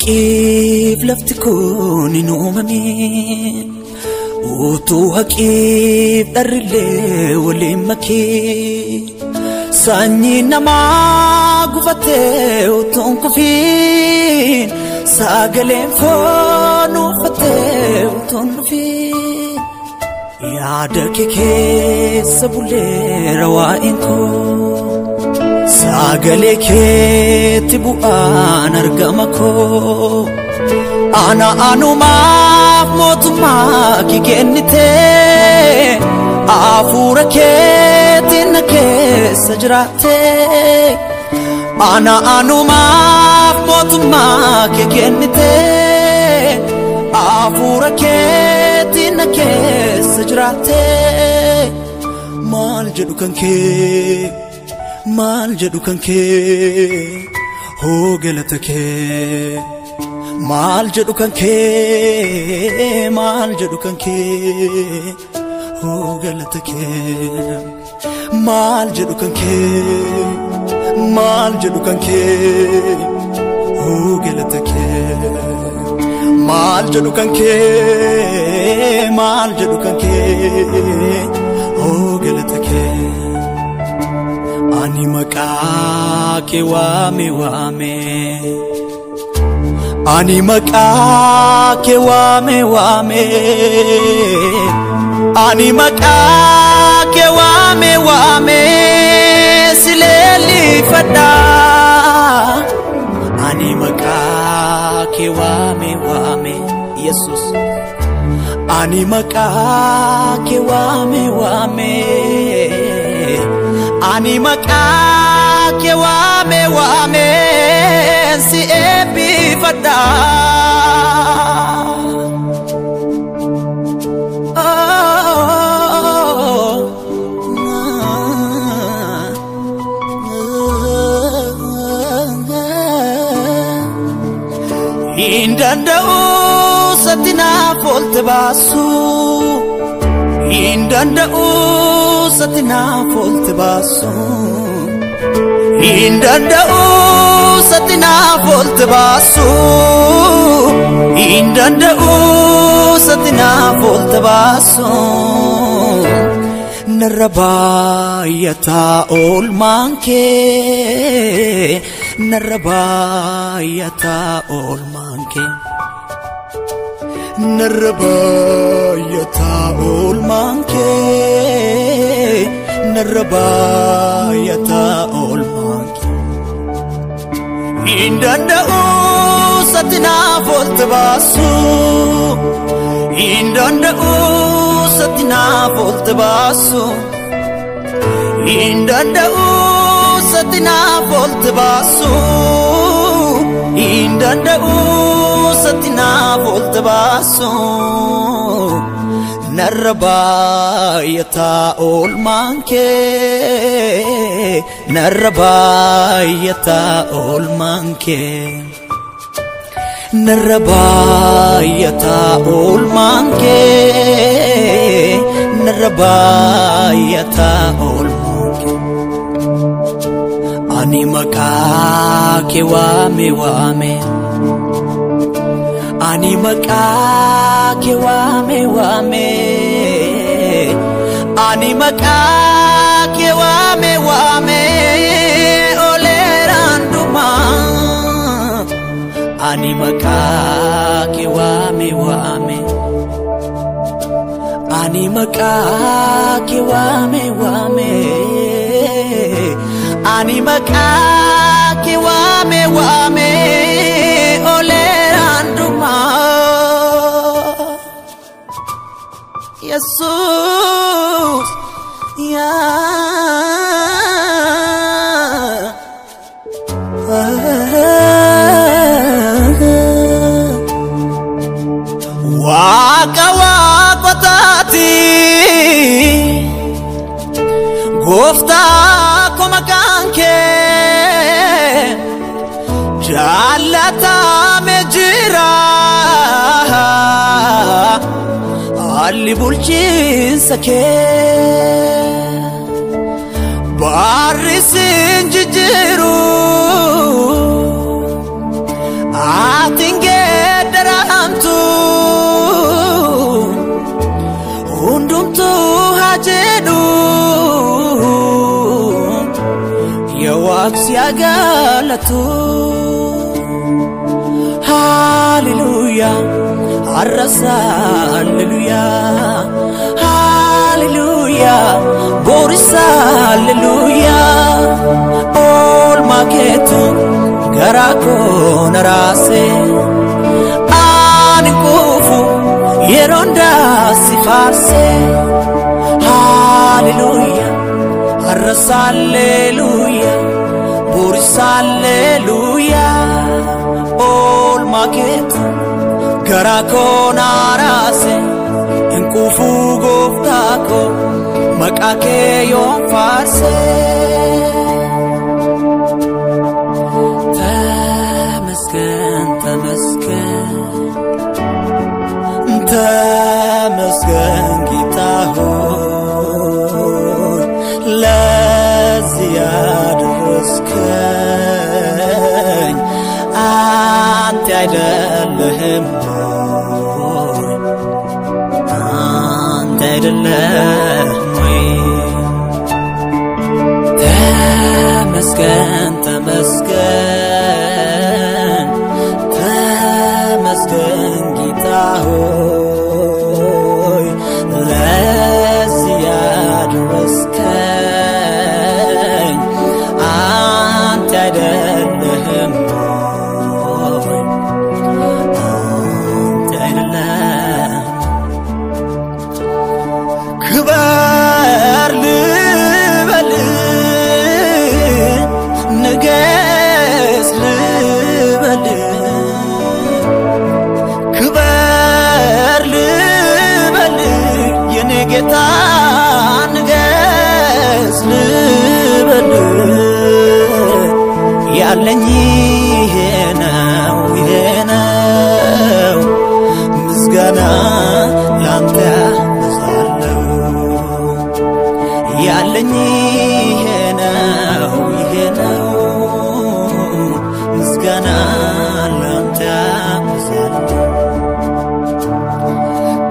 haqif lafti kun hin uumamin utuu haqif dharrilee waliin makee sanyii namaa gufatee utuun kufiin sagaleen foon uffatee utuun dhufiin yaada kee keessa buleera waa'een koo sagalee keetti bu'aan argama koo anumaaf mootummaa kee kennitee hafuura keetiin na keessa jiraattee anumaaf mootummaa kee kennitee hafuura keetiin na keessa jiraattee maal jedhu kan kee maal jedhu kan kee hoo galata kee maal jedhu kan kee maal jedhu kan kee hoo galata kee maal jedhu kan kee maal jedhu kan kee hoo galata kee maal jedhu kan kee maal jedhu kan kee hoo galata kee ani maqaa kee waame waame ani maqaa kee waame waame ani maqaa kee waame waame sileellifadha ani maqaa kee waame waame Yesus ani maqaa kee waame waame ani maqaa kee waame waame si eebbifadha Indanda'u satina folte basu Indanda'u satina folte basu Indanda'u satina folte basu Indanda'u satina folte basu Narrabayata olmanke Narrabayata olmanke Narrabayata olmanke Narrabayata olmanke Indanda'u satina folte basu Indanda'u satina folte basu Indanda'u satina folte basu Indanda'u satina folte basu Narrabayata olmanke Narrabayata olmanke Narrabayata olmanke Narrabayata olmanke Ani maqaa kee waame waame Ani maqaa kee waame waame Ani maqaa kee waame waame oleeranduma Ani maqaa kee waame waame Ani maqaa kee waame waame Ani maqaa kee waame waame oleeranduma Jesus ya Waka waqatati Gofta koma kanke Jalata mejira Ali bulchinsa ke Barrisin jijiru Atinge galatu hallelujah arrasa hallelujah hallelujah borisa hallelujah all maketu garako narase anikufu yeronda sifarse hallelujah arrasa hallelujah borisa hallelujah all maketu garako narase inkufu goftako makake yon farse تمسكن كتاهو لا زيادة رزقن أنت عدلهم أنت عدلهم تمسكن كتاهو ያለኝ ይሄ ነው ምስጋና ላንተ ያዛለው ያለኝ ይሄ ነው ምስጋና ላንተ ያዛለው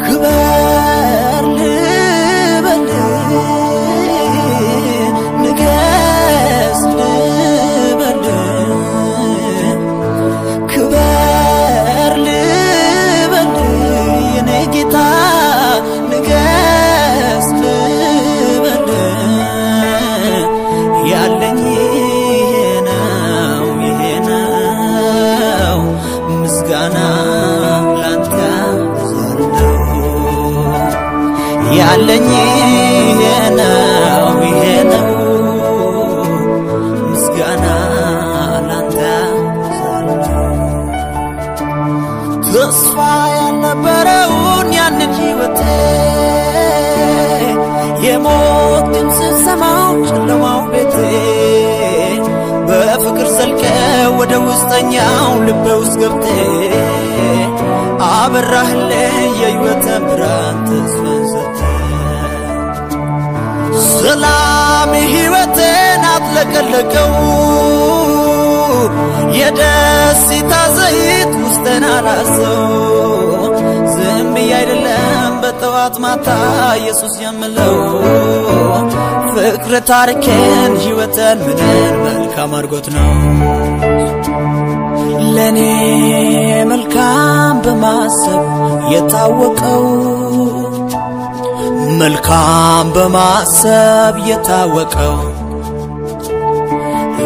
ክበር ልበል ንገስ ያለኝ ይሄ ነው ምስጋና ላንተ ተስፋ ያልነበረውን ያንን ሕይወቴ የሞት ድምፅ ሰማው ጨለማው ቤቴ በፍቅር ዘልቀ ወደ ውስጠኛው ልቤ ውስጥ ገብቴ አበራህልኝ የሕይወቴን ብርሃን ተስፋን ሰጠህ ሰላም ሕይወቴን አጥለቀለቀው የደስታ ዘይት ውስጤን አላሰው ዝም ብዬ አይደለም በጠዋት ማታ ኢየሱስ የምለው ፍቅር ታሪኬን ሕይወቴን ምንን መልካም አድርጎት ነው ለኔ መልካም በማሰብ የታወቀው መልካም በማሰብ የታወቀው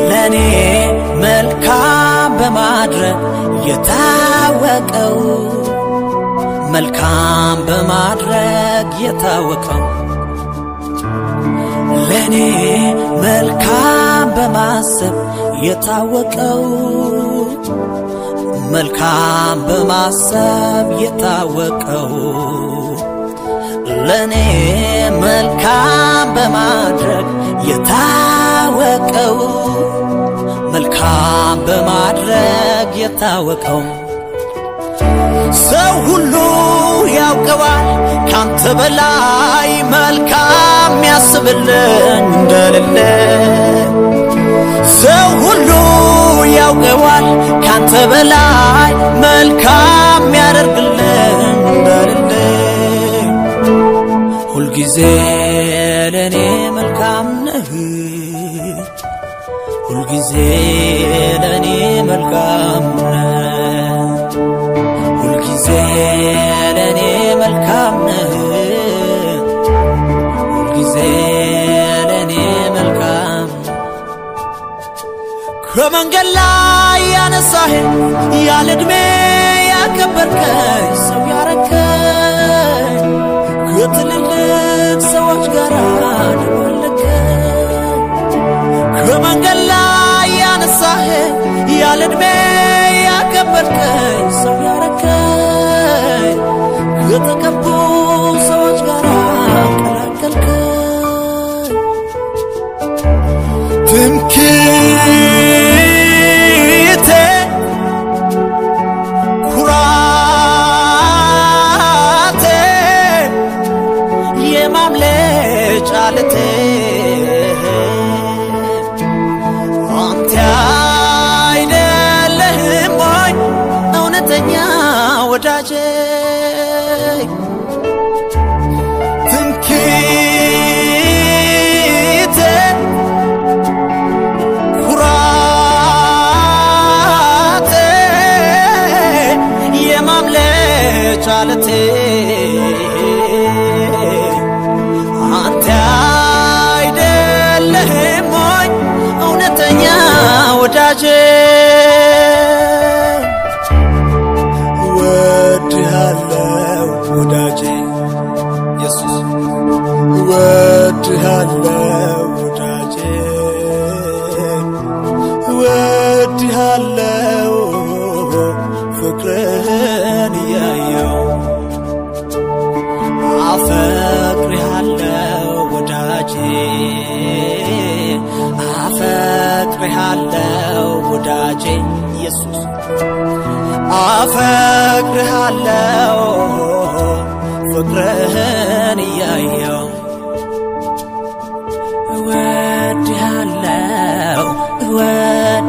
ለኔ መልካም በማድረግ የታወቀው መልካም በማድረግ የታወቀው ለኔ መልካም በማሰብ የታወቀው መልካም በማሰብ የታወቀው ለኔ መልካም በማድረግ የታወቀው መልካም በማድረግ የታወቀው ሰው ሁሉ ያውቀዋል ካንተ በላይ መልካም ያስብልኝ እንደሌለ ሰው ሁሉ ያውቀዋል ካንተ በላይ መልካም ያደርግልኝ እንደሌለ ሁሉ ጊዜ ለኔ መልካም ነህ ሁሉ ጊዜ በመንገድ ላይ ያነሳኸኝ ያለ ዕድሜ ያከበርከኝ ሰው ያረከኝ ከትልልቅ ሰዎች ጋር አደባለከኝ በመንገድ ላይ ያነሳኸኝ ያለ ዕድሜ ያከበርከኝ ሰው ያረከኝ ከተቀቡ ሰዎች ጋር አቀላቀልከኝ ትምክህቴ ኩራቴ የማምለጫ ዓለቴ አንተ አይደለህም ወይ እውነተኛ ወዳጄ ትምክህቴ ኩራቴ የማምለጫ ዓለቴ አንተ አይደለህም ወይ እውነተኛ ወዳጄ ወድሃለሁ ወዳጄ ኢየሱስ ወድሃለሁ ወዳጄ ወድሃለሁ ፍቅርህን ያየው አፈቅርሃለሁ ወዳጄ አፈቅርሃለሁ ወዳጄ ኢየሱስ አፈቅርሃለሁ ፍቅርህን ያየው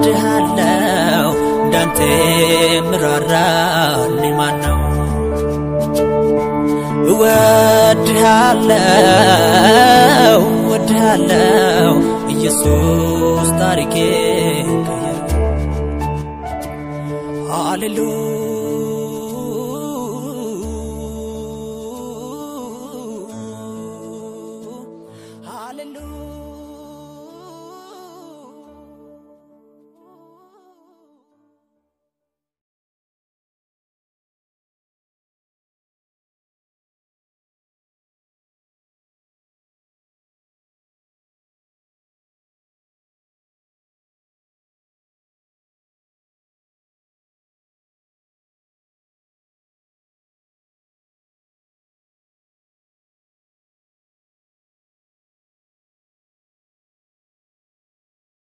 እወድሃለሁ እንዳንተ ምራራልኝ ማነው እወድሃለሁ ኢየሱስ ታሪኬን ቀየረው ሃሌሉያ